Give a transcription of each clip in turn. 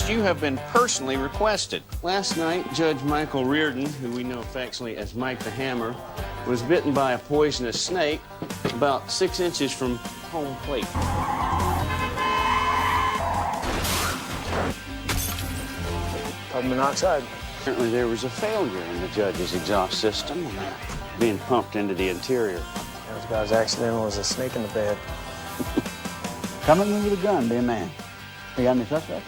guest, you have been personally requested. Last night, Judge Michael Reardon, who we know affectionately as Mike the Hammer, was bitten by a poisonous snake about 6 inches from home plate. Carbon monoxide. Apparently there was a failure in the judge's exhaust system and being pumped into the interior. That guy's accidental was a snake in the bed. Coming in with a gun, be a man. You got any suspects?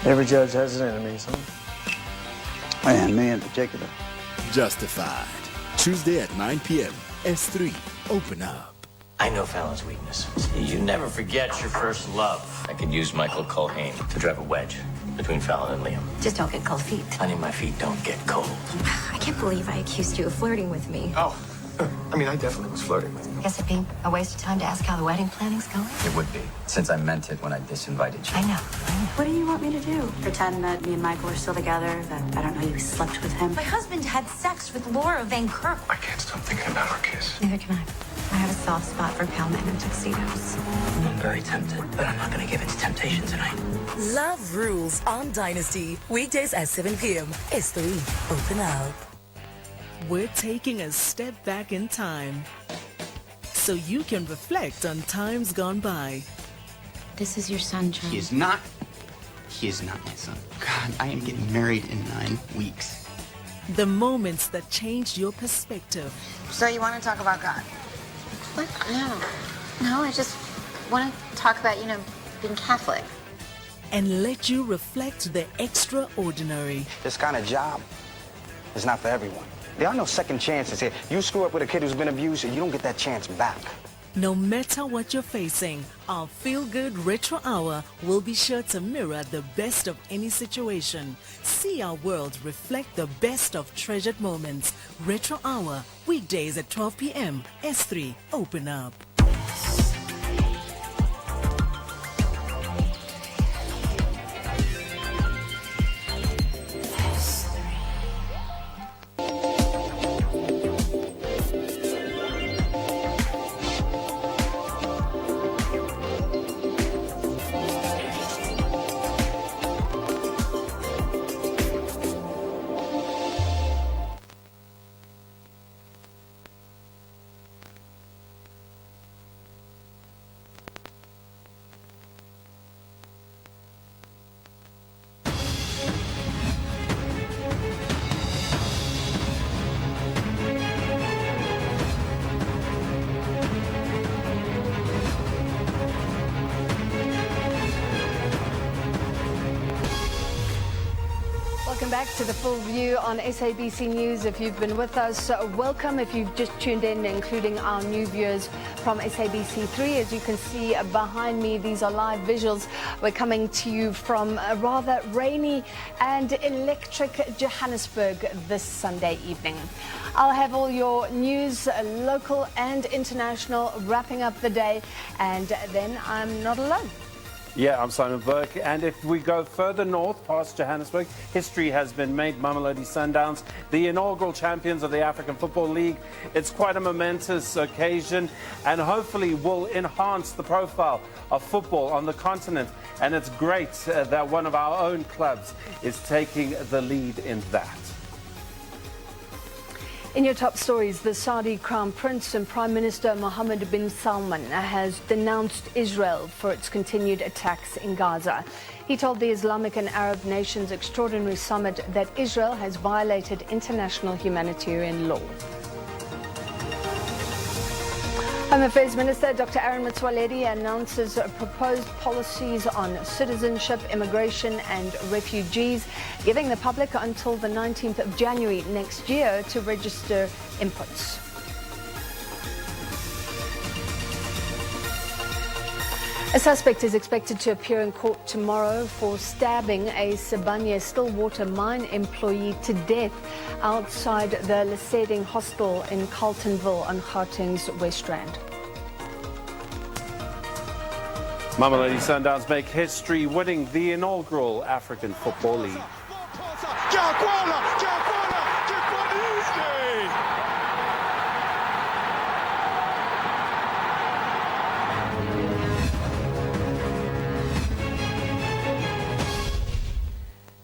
Every judge has his enemies, huh? And me in particular. Justified. Tuesday at 9 p.m. S3. Open up. I know Fallon's weakness. You never forget your first love. I could use Michael Culhane to drive a wedge between Fallon and Liam. Just don't get cold feet. Honey, my feet don't get cold. I can't believe I accused you of flirting with me. Oh, I mean, I definitely was flirting with you. Guess it'd be a waste of time to ask how the wedding planning's going. It would be, since I meant it when I disinvited you. I know. What do you want me to do? Pretend that me and Michael are still together, that I don't know you slept with him? My husband had sex with Laura Van Kirk. I can't stop thinking about our kiss. Neither can I. I have a soft spot for cowmen and tuxedos. I'm very tempted, but I'm not going to give in to temptation tonight. Love Rules on Dynasty. Weekdays at 7 p.m. S3. Open up. We're taking a step back in time so you can reflect on times gone by. This is your son, John. He is not my son. God, I am getting married in 9 weeks. The moments that changed your perspective. So you want to talk about God? What? No, I just want to talk about, being Catholic. And let you reflect the extraordinary. This kind of job is not for everyone. There are no second chances here. You screw up with a kid who's been abused, and you don't get that chance back. No matter what you're facing, our feel-good retro hour will be sure to mirror the best of any situation. See our world reflect the best of treasured moments. Retro hour, weekdays at 12 p.m. S3, open up. Welcome back to The Full View on SABC News. If you've been with us, welcome. If you've just tuned in, including our new viewers from SABC3, as you can see behind me, these are live visuals. We're coming to you from a rather rainy and electric Johannesburg this Sunday evening. I'll have all your news, local and international, wrapping up the day, and then I'm not alone. Yeah, I'm Simon Burke, and if we go further north past Johannesburg, history has been made. Mamelodi Sundowns, the inaugural champions of the African Football League. It's quite a momentous occasion and hopefully will enhance the profile of football on the continent. And it's great that one of our own clubs is taking the lead in that. In your top stories, the Saudi Crown Prince and Prime Minister Mohammed bin Salman has denounced Israel for its continued attacks in Gaza. He told the Islamic and Arab Nations Extraordinary Summit that Israel has violated international humanitarian law. Home Affairs Minister Dr. Aaron Motsoaledi announces proposed policies on citizenship, immigration and refugees, giving the public until the 19th of January next year to register inputs. A suspect is expected to appear in court tomorrow for stabbing a Sibanye Stillwater mine employee to death outside the Leseding Hostel in Carltonville on Gauteng's West Rand. Mamelodi Sundowns make history, winning the inaugural African Football League.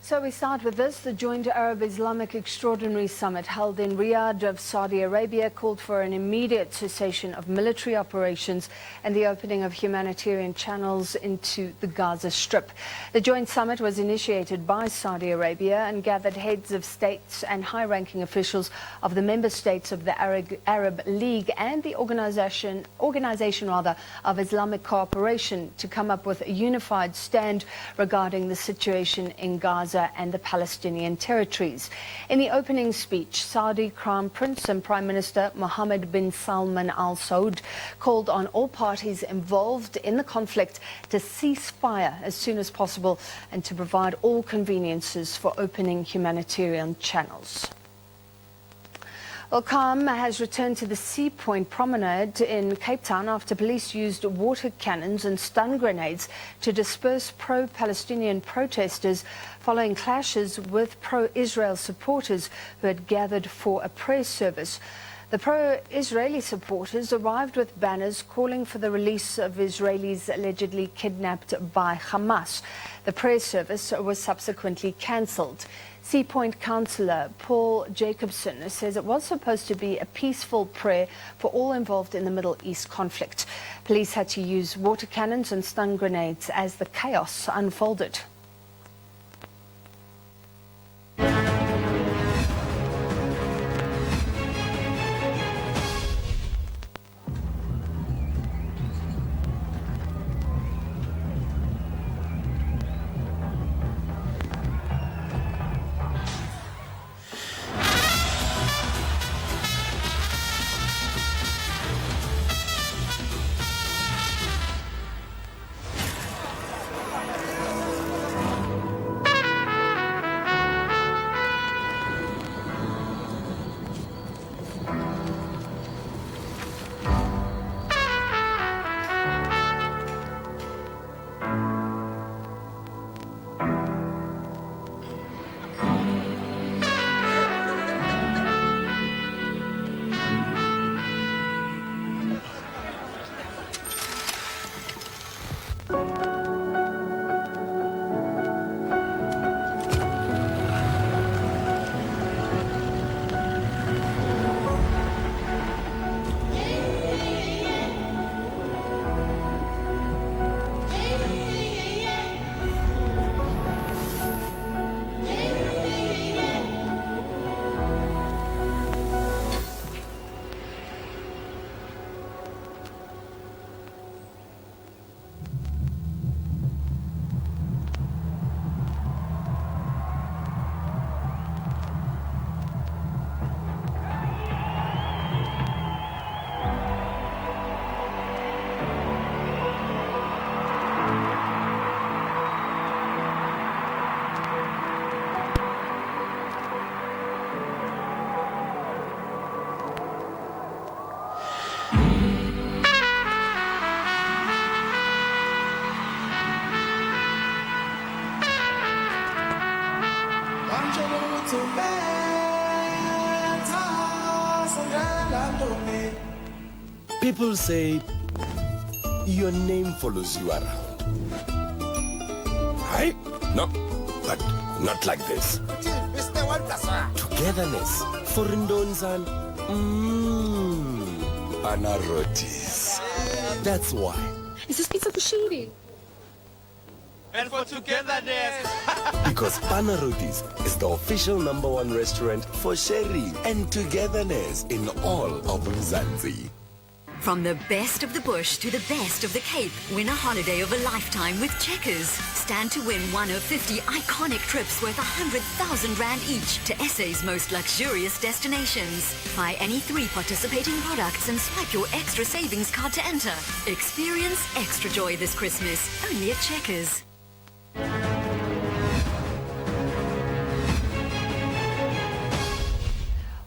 So we start with this. The Joint Arab Islamic Extraordinary Summit held in Riyadh of Saudi Arabia called for an immediate cessation of military operations and the opening of humanitarian channels into the Gaza Strip. The joint summit was initiated by Saudi Arabia and gathered heads of states and high-ranking officials of the member states of the Arab League and the organization of Islamic cooperation to come up with a unified stand regarding the situation in Gaza and the Palestinian territories. In the opening speech, Saudi Crown Prince and Prime Minister Mohammed bin Salman Al Saud called on all parties involved in the conflict to cease fire as soon as possible and to provide all conveniences for opening humanitarian channels. Well, calm has returned to the Sea Point promenade in Cape Town after police used water cannons and stun grenades to disperse pro-Palestinian protesters following clashes with pro-Israel supporters who had gathered for a prayer service. The pro-Israeli supporters arrived with banners calling for the release of Israelis allegedly kidnapped by Hamas. The prayer service was subsequently cancelled. Sea Point councillor Paul Jacobson says it was supposed to be a peaceful prayer for all involved in the Middle East conflict. Police had to use water cannons and stun grenades as the chaos unfolded. People say your name follows you around. Right? No, but not like this. Togetherness, for Ndonzan, Panarotis. That's why. Is this pizza kushiri? And for togetherness. Because Panarotis is the official #1 restaurant for sharing and togetherness in all of Mzansi. From the best of the bush to the best of the Cape, win a holiday of a lifetime with Checkers. Stand to win one of 50 iconic trips worth 100,000 Rand each to SA's most luxurious destinations. Buy any 3 participating products and swipe your extra savings card to enter. Experience extra joy this Christmas, only at Checkers.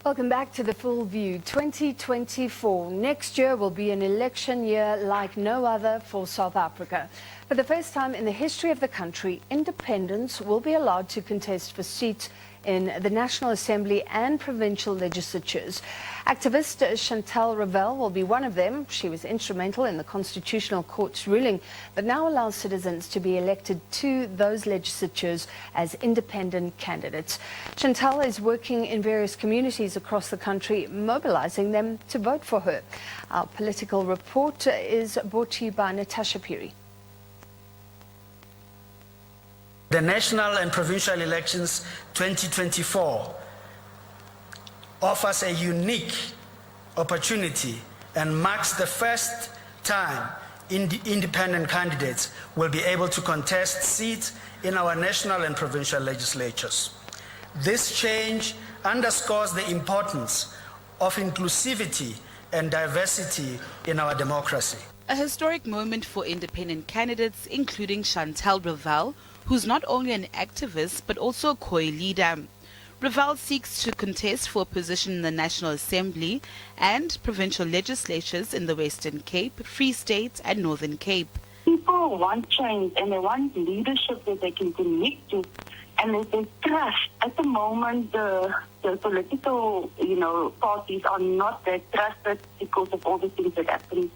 Welcome back to The Full View. 2024. Next year will be an election year like no other for South Africa. For the first time in the history of the country, independents will be allowed to contest for seats in the National Assembly and provincial legislatures. Activist Chantal Ravel will be one of them. She was instrumental in the Constitutional Court's ruling, but now allows citizens to be elected to those legislatures as independent candidates. Chantal is working in various communities across the country, mobilizing them to vote for her. Our political report is brought to you by Natasha Piri. The national and provincial elections 2024 offers a unique opportunity and marks the first time independent candidates will be able to contest seats in our national and provincial legislatures. This change underscores the importance of inclusivity and diversity in our democracy. A historic moment for independent candidates, including Chantal Ravel, who's not only an activist but also a COI leader. Ravel seeks to contest for a position in the National Assembly and provincial legislatures in the Western Cape, Free State and Northern Cape. People want change and they want leadership that they can connect to, and that they trust. At the moment, the political, parties are not that trusted because of all the things that happen.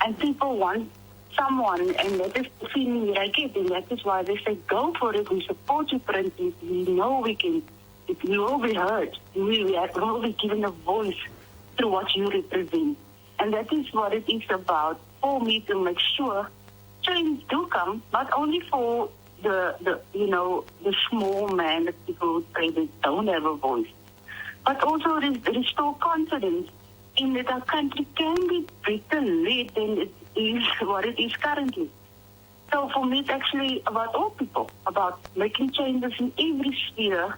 And people want someone, and that is the feeling that I get, and that is why they say, go for it, we support you, Prentice, we know we can, we will be heard, we will be given a voice through what you represent. And that is what it is about, for me to make sure change do come, not only for the small man that people would say they don't have a voice, but also restore confidence in that our country can be better led than it is what it is currently. So for me, it's actually about all people, about making changes in every sphere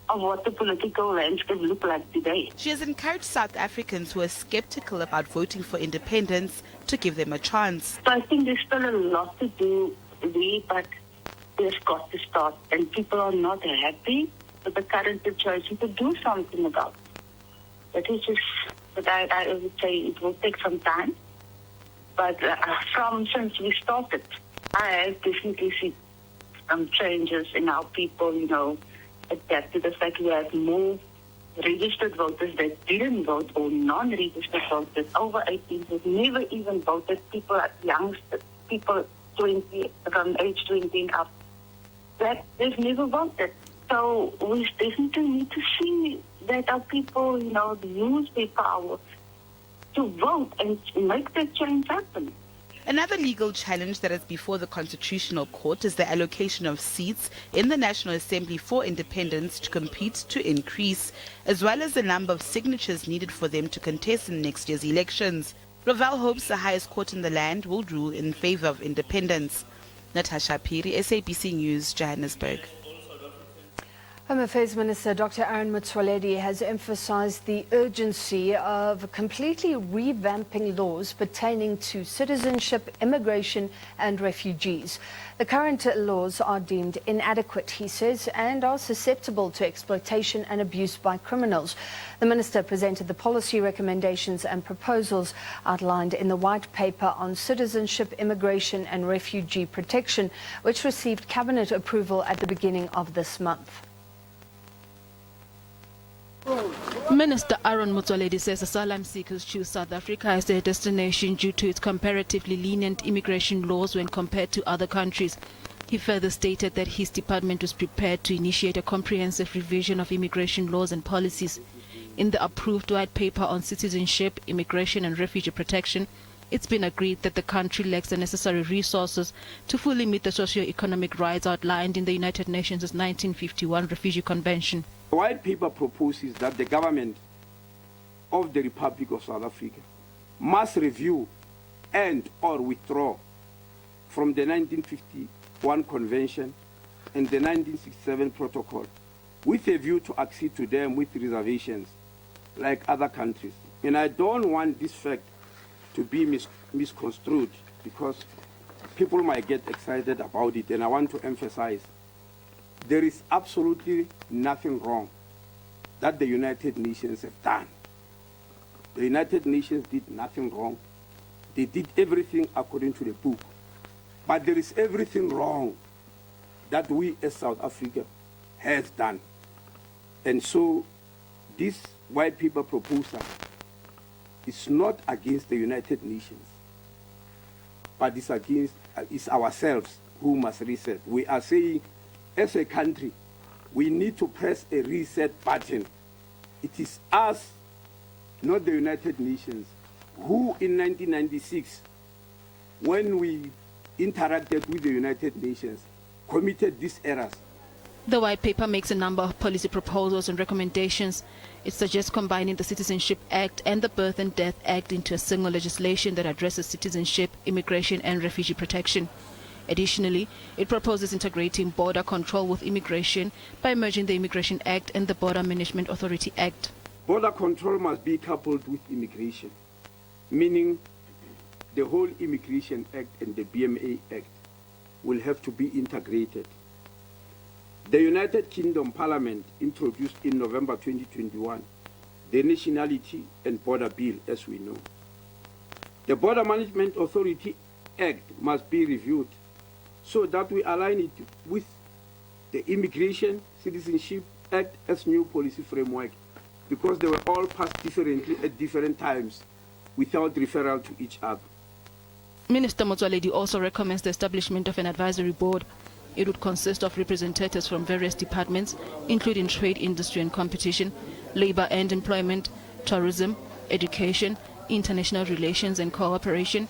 of what the political landscape look like today. She has encouraged South Africans who are skeptical about voting for independence to give them a chance. So I think there's still a lot to do there, but there's got to start. And people are not happy with the current situation to do something about it. That is just, but I would say it will take some time. But since we started, I have definitely seen some changes in how people, adapt to the fact we have more registered voters that didn't vote or non-registered voters over 18 who never even voted, people at youngsters, people 20, from age 20 and up, that they've never voted. So we definitely need to see that our people, use their power to vote and make that change happen. Another legal challenge that is before the Constitutional Court is the allocation of seats in the National Assembly for independents to compete to increase, as well as the number of signatures needed for them to contest in next year's elections. Ravel hopes the highest court in the land will rule in favor of independence. Natasha Piri, SABC News, Johannesburg. Home Affairs Minister Dr. Aaron Motsoaledi has emphasized the urgency of completely revamping laws pertaining to citizenship, immigration and refugees. The current laws are deemed inadequate, he says, and are susceptible to exploitation and abuse by criminals. The minister presented the policy recommendations and proposals outlined in the white paper on citizenship, immigration and refugee protection, which received cabinet approval at the beginning of this month. Minister Aaron Motsoaledi says asylum seekers choose South Africa as their destination due to its comparatively lenient immigration laws when compared to other countries. He further stated that his department was prepared to initiate a comprehensive revision of immigration laws and policies. In the approved white paper on citizenship, immigration and refugee protection, it's been agreed that the country lacks the necessary resources to fully meet the socio-economic rights outlined in the United Nations' 1951 Refugee Convention. The white paper proposes that the government of the Republic of South Africa must review and or withdraw from the 1951 Convention and the 1967 Protocol with a view to accede to them with reservations like other countries. And I don't want this fact to be misconstrued because people might get excited about it, and I want to emphasize there is absolutely nothing wrong that the United Nations have done. The United Nations did nothing wrong. They did everything according to the book. But there is everything wrong that we as South Africa has done. And so this white paper proposal is not against the United Nations, but it's ourselves who must reset. We are saying, as a country, we need to press a reset button. It is us, not the United Nations, who in 1996, when we interacted with the United Nations, committed these errors. The white paper makes a number of policy proposals and recommendations. It suggests combining the Citizenship Act and the Birth and Death Act into a single legislation that addresses citizenship, immigration and refugee protection. Additionally, it proposes integrating border control with immigration by merging the Immigration Act and the Border Management Authority Act. Border control must be coupled with immigration, meaning the whole Immigration Act and the BMA Act will have to be integrated. The United Kingdom Parliament introduced in November 2021 the Nationality and Border Bill, as we know. The Border Management Authority Act must be reviewed so that we align it with the Immigration Citizenship Act as new policy framework, because they were all passed differently at different times without referral to each other. Minister Motsoaledi also recommends the establishment of an advisory board. It would consist of representatives from various departments, including trade, industry and competition, labor and employment, tourism, education, international relations and cooperation,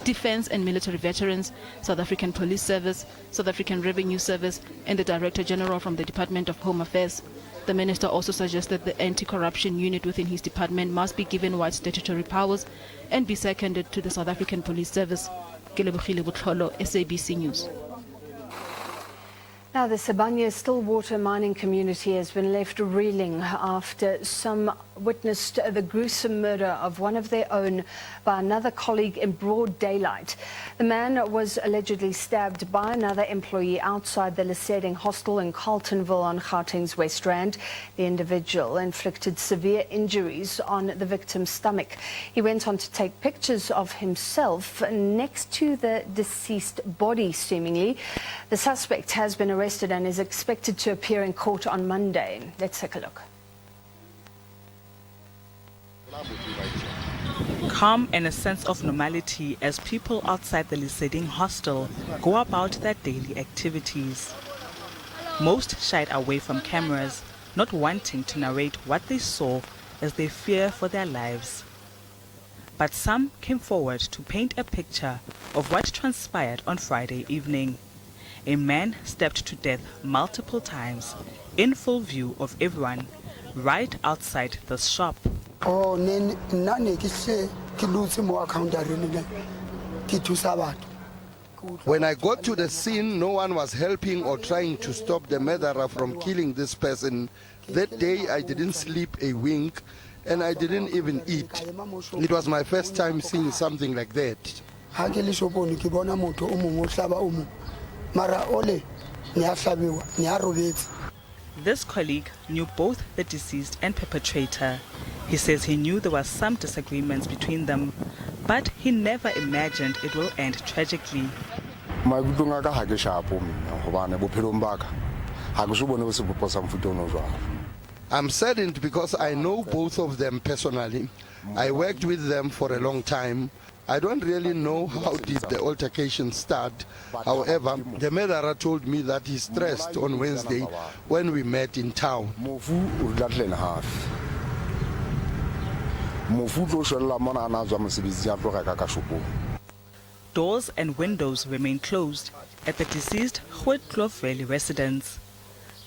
defense and military veterans, South African Police Service, South African Revenue Service, and the Director General from the Department of Home Affairs. The minister also suggests that the anti-corruption unit within his department must be given wide statutory powers and be seconded to the South African Police Service. Kelebogile Botlholo, SABC News. Now, the Sibanye-Stillwater mining community has been left reeling after some witnessed the gruesome murder of one of their own by another colleague in broad daylight. The man was allegedly stabbed by another employee outside the Leseding hostel in Carltonville on Gauteng's West Rand. The individual inflicted severe injuries on the victim's stomach. He went on to take pictures of himself next to the deceased body, seemingly. The suspect has been arrested and is expected to appear in court on Monday. Let's take a look. Calm and a sense of normality as people outside the Leseding hostel go about their daily activities. Most shied away from cameras, not wanting to narrate what they saw as they fear for their lives. But some came forward to paint a picture of what transpired on Friday evening. A man stabbed to death multiple times, in full view of everyone, right outside the shop. When I got to the scene, no one was helping or trying to stop the murderer from killing this person. That day I didn't sleep a wink and I didn't even eat. It was my first time seeing something like that. This colleague knew both the deceased and perpetrator. He says he knew there was some disagreements between them, but he never imagined it will end tragically. I'm saddened because I know both of them personally. I worked with them for a long time. I don't really know how did the altercation start. However, the murderer told me that he stressed on Wednesday when we met in town. Doors and windows remain closed at the deceased Grootkloof Valley residence.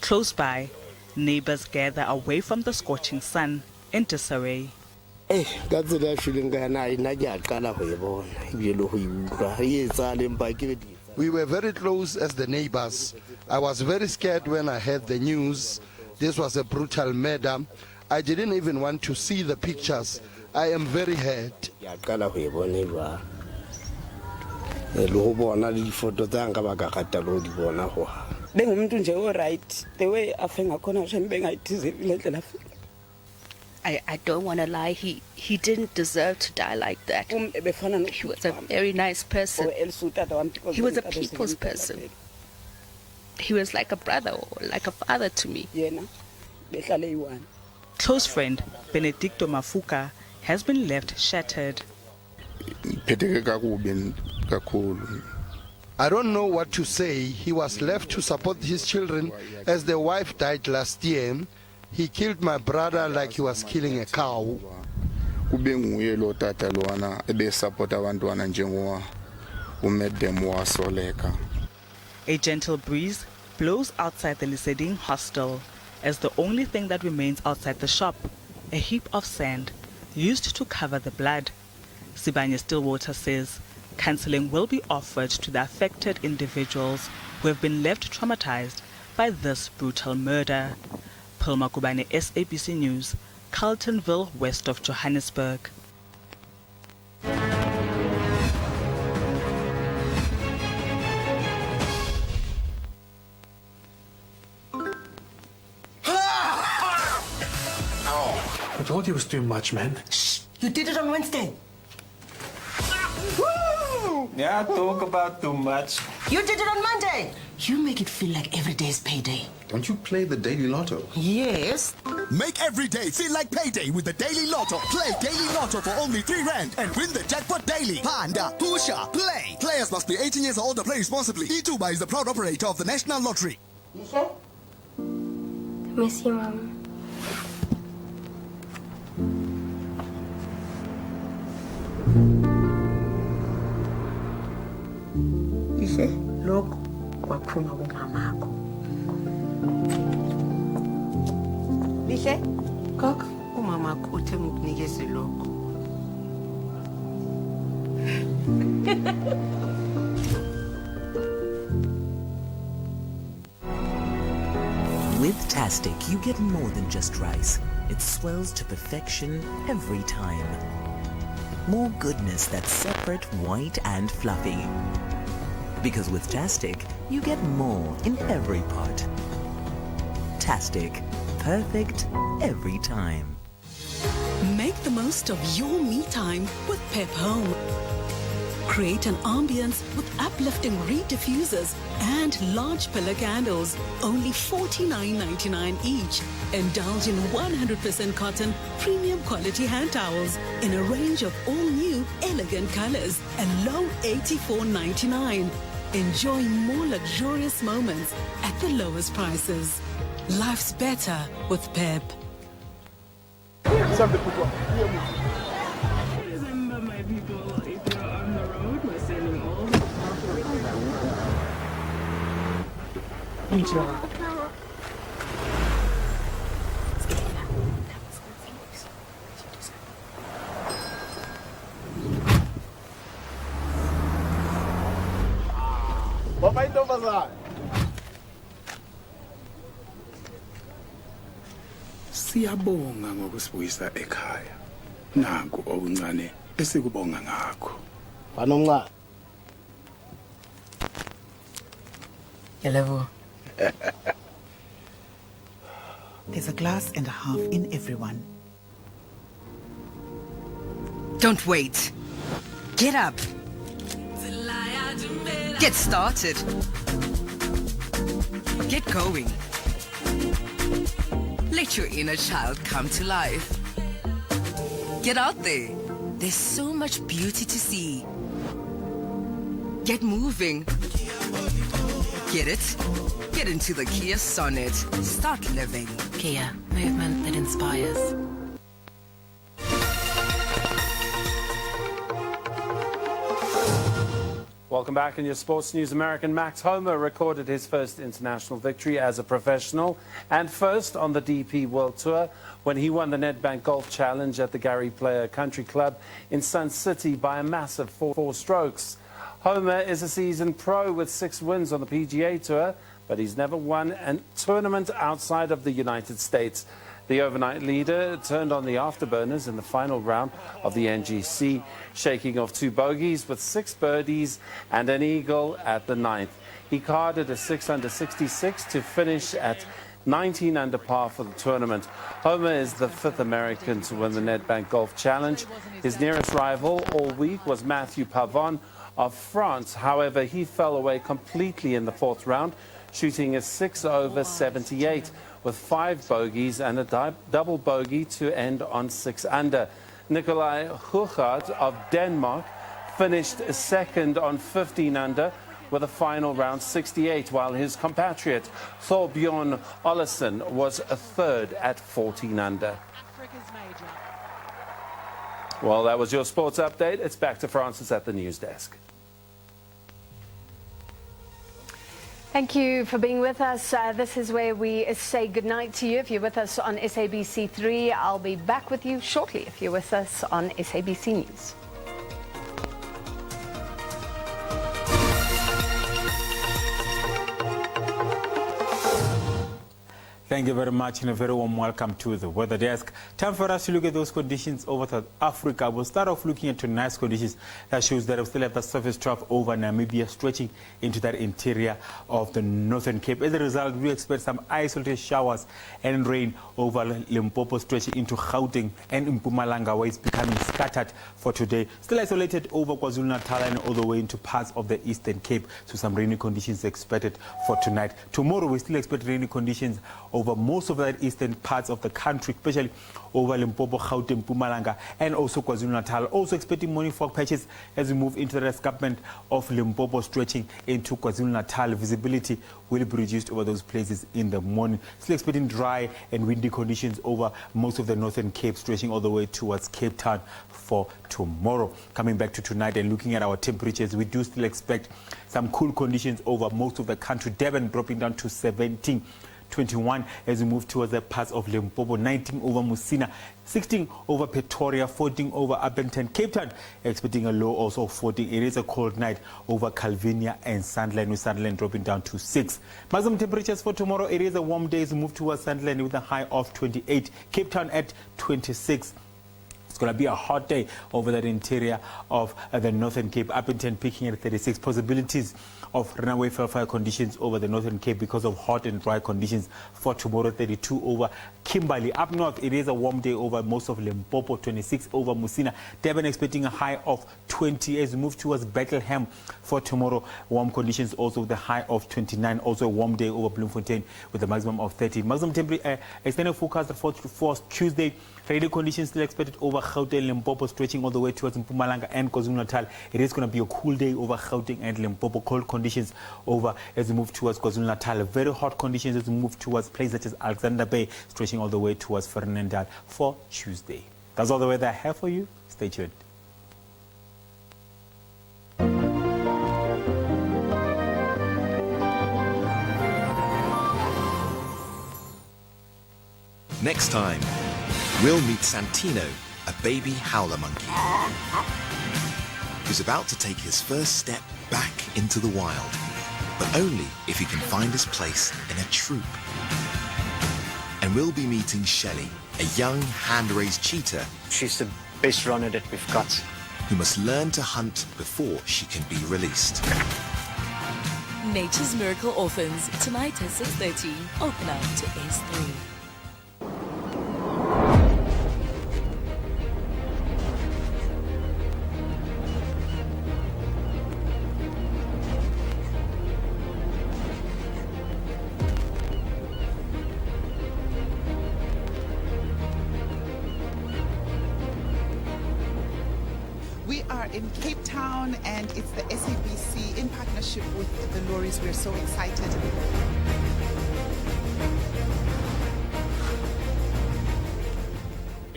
Close by, neighbors gather away from the scorching sun in disarray. We were very close as the neighbors. I was very scared when I heard the news. This was a brutal murder. I didn't even want to see the pictures. I am very hurt. I don't want to lie, he He didn't deserve to die like that. He was a very nice person. He was a people's person. He was like a brother or like a father to me. Close friend Benedicto Mafuka has been left shattered. I don't know what to say. He was left to support his children as their wife died last year. He killed my brother like he was killing a cow. A gentle breeze blows outside the Liseding hostel as the only thing that remains outside the shop, a heap of sand used to cover the blood. Sibanye Stillwater says counseling will be offered to the affected individuals who have been left traumatized by this brutal murder. Philma Kubane, SABC News, Carltonville, west of Johannesburg. I told you it was too much, man. Shh! You did it on Wednesday. Yeah, talk about too much. You did it on Monday. You make it feel like every day is payday. Don't you play the Daily Lotto? Yes. Make every day feel like payday with the Daily Lotto. Play Daily Lotto for only R3 and win the jackpot daily. Panda, Pusha, play. Players must be 18 years old and play responsibly. Ituba is the proud operator of the National Lottery. Miss you, Mom. Lokho kwaphuma kumamakho. Lihle? Kaka, umamakho uthe ngikunikeze lokho. With Tastic, you get more than just rice. It swells to perfection every time. More goodness that's separate, white and fluffy. Because with Tastic, you get more in every pot. Tastic, perfect every time. Make the most of your me time with Pep Home. Create an ambience with uplifting reed diffusers and large pillar candles, only $49.99 each. Indulge in 100% cotton, premium quality hand towels in a range of all new, elegant colors and low $84.99. Enjoy more luxurious moments at the lowest prices. Life's better with Pep. Remember, my people, if you're on the road, we're sending all the Siyabonga ngokusibuyisa ekhaya. Nanku okuncane esikubonga ngakho. Banomncane. Hello. There's a glass and a half in everyone. Don't wait. Get up. Get started. Get going. Let your inner child come to life. Get out there. There's so much beauty to see. Get moving. Get it? Get into the Kia Sonnet. Start living. Kia, movement that inspires. Welcome back in your sports news. American Max Homa recorded his first international victory as a professional and first on the DP World Tour when he won the Nedbank Golf Challenge at the Gary Player Country Club in Sun City by a massive 4 strokes. Homa is a seasoned pro with 6 wins on the PGA Tour, but he's never won a tournament outside of the United States. The overnight leader turned on the afterburners in the final round of the NGC, shaking off 2 bogeys with 6 birdies and an eagle at the 9th. He carded a 6 under 66 to finish at 19 under par for the tournament. Homer is the 5th American to win the Nedbank Golf Challenge. His nearest rival all week was Matthew Pavon of France. However, he fell away completely in the 4th round, shooting a 6 over 78 with 5 bogeys and a double bogey to end on 6 under. Nikolai Huchard of Denmark finished second on 15 under with a final round 68, while his compatriot Thorbjorn Olesen was a third at 14 under. Well, that was your sports update. It's back to Francis at the news desk. Thank you for being with us. This is where we say goodnight to you. If you're with us on SABC3, I'll be back with you shortly if you're with us on SABC News. Thank you very much and a very warm welcome to the weather desk. Time for us to look at those conditions over South Africa. We'll start off looking at tonight's conditions. That shows that we still have the surface trough over Namibia stretching into that interior of the Northern Cape. As a result, we expect some isolated showers and rain over Limpopo stretching into Gauteng and Mpumalanga, where it's becoming scattered for today. Still isolated over KwaZulu-Natal and all the way into parts of the Eastern Cape. So some rainy conditions expected for tonight. Tomorrow, we still expect rainy conditions over most of the eastern parts of the country, especially over Limpopo, Gauteng, Mpumalanga, and also KwaZulu-Natal. Also expecting morning fog patches as we move into the escarpment of Limpopo stretching into KwaZulu-Natal. Visibility will be reduced over those places in the morning. Still expecting dry and windy conditions over most of the Northern Cape, stretching all the way towards Cape Town for tomorrow. Coming back to tonight and looking at our temperatures, we do still expect some cool conditions over most of the country. Devon dropping down to 17. 21 as we move towards the parts of Limpopo, 19 over Musina, 16 over Pretoria, 14 over Upington, Cape Town expecting a low also of 14. It is a cold night over Calvinia and Sunderland, with Sunderland dropping down to 6. Maximum temperatures for tomorrow, it is a warm day as we move towards Sunderland with a high of 28, Cape Town at 26. It's going to be a hot day over that interior of the Northern Cape. Upington peaking at 36. Possibilities of runaway fire conditions over the Northern Cape because of hot and dry conditions for tomorrow. 32 over Kimberley. Up north, it is a warm day over most of Limpopo. 26 over Musina. Devon expecting a high of 20 as we move towards Bethlehem for tomorrow. Warm conditions also with a high of 29. Also a warm day over Bloemfontein with a maximum of 30. Maximum temperature extended forecast for Tuesday. Rainy conditions still expected over Gauteng, Limpopo, stretching all the way towards Mpumalanga and KwaZulu-Natal. It is going to be a cool day over Gauteng and Limpopo. Cold conditions over as we move towards KwaZulu-Natal. Very hot conditions as we move towards places such as Alexander Bay, stretching all the way towards Fernandel for Tuesday. That's all the weather I have for you. Stay tuned. Next time, we'll meet Santino, a baby howler monkey, who's about to take his first step back into the wild, but only if he can find his place in a troop. And we'll be meeting Shelley, a young hand-raised cheetah. She's the best runner that we've got. Who must learn to hunt before she can be released. Nature's Miracle Orphans, tonight at 6:30, open up to S3. We are in Cape Town and it's the SABC in partnership with the lorries. We're so excited.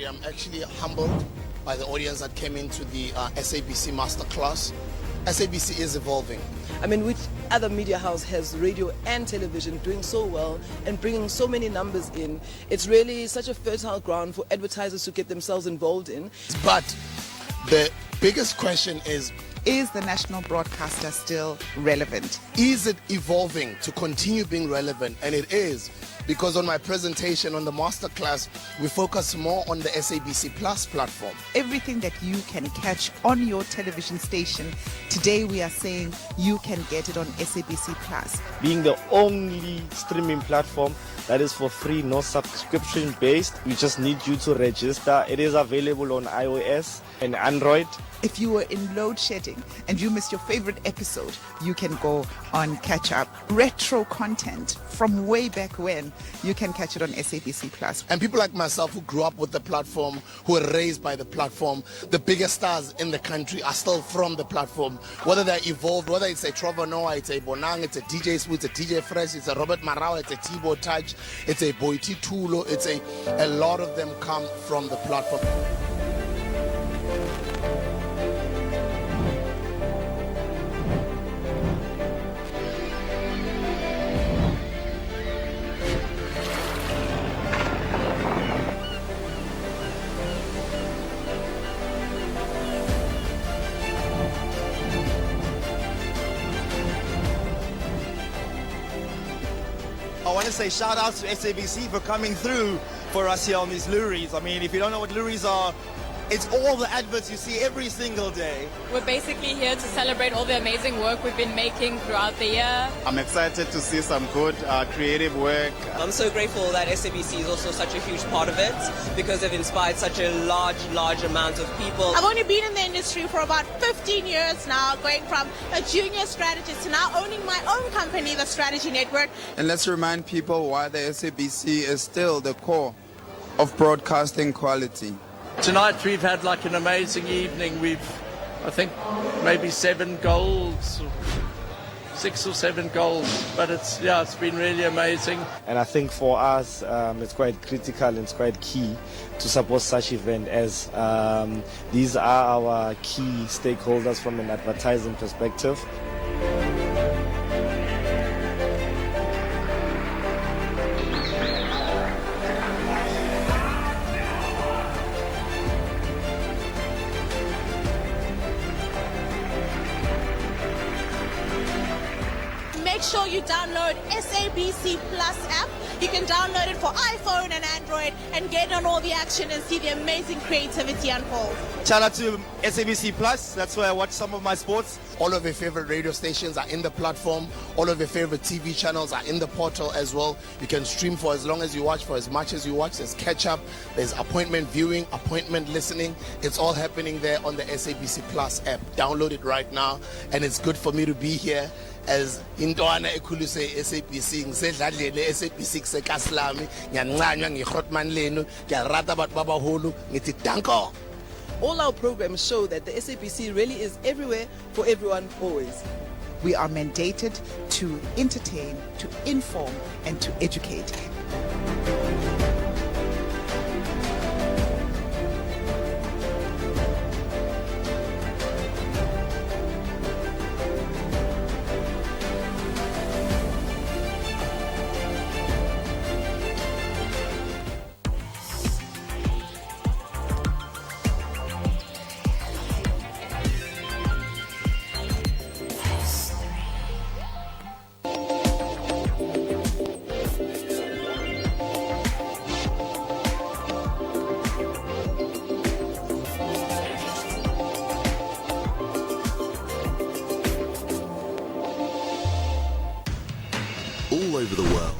I'm actually humbled by the audience that came into the SABC Masterclass. SABC is evolving. I mean, which other media house has radio and television doing so well and bringing so many numbers in? It's really such a fertile ground for advertisers to get themselves involved in. But the biggest question is the national broadcaster still relevant? Is it evolving to continue being relevant? And it is. because on my presentation on the masterclass, we focus more on the SABC Plus platform. Everything that you can catch on your television station, today we are saying you can get it on SABC Plus. Being the only streaming platform that is for free, no subscription based, we just need you to register. It is available on iOS and Android. If you were in load shedding and you missed your favorite episode, you can go on catch up. Retro content from way back when, you can catch it on SABC Plus. And people like myself who grew up with the platform, who were raised by the platform, the biggest stars in the country are still from the platform. Whether they're evolved, whether it's a Trevor Noah, it's a Bonang, it's a DJ Smooth, it's a DJ Fresh, it's a Robert Marawa, it's a Thibaut Touch, it's a Boiti Tulo, it's a lot of them come from the platform. I want to say shout out to SABC for coming through for us here on these lorries. I mean, if you don't know what lorries are, it's all the adverts you see every single day. We're basically here to celebrate all the amazing work we've been making throughout the year. I'm excited to see some good creative work. I'm so grateful that SABC is also such a huge part of it because they've inspired such a large amount of people. I've only been in the industry for about 15 years now, going from a junior strategist to now owning my own company, the Strategy Network. And let's remind people why the SABC is still the core of broadcasting quality. Tonight we've had like an amazing evening. I think, maybe 7 goals, 6 or 7 goals. But it's been really amazing. And I think for us, it's quite critical and it's quite key to support such event as these are our key stakeholders from an advertising perspective. Make sure you download SABC Plus app. You can download it for iPhone and Android and get on all the action and see the amazing creativity unfold. Shout out to SABC Plus. That's where I watch some of my sports. All of your favorite radio stations are in the platform. All of your favorite TV channels are in the portal as well. You can stream for as long as you watch, for as much as you watch. There's catch up, there's appointment viewing, appointment listening. It's all happening there on the SABC Plus app. Download it right now. And it's good for me to be here as intwana ekhuluse SABC ngisedladlele SABC kuseKaslami ngiyancanywa ngiHotman lenu ngiyarata abantu babahulu ngithi danko. All our programs show that the SABC really is everywhere for everyone always. We are mandated to entertain, to inform, and to educate. All over the world,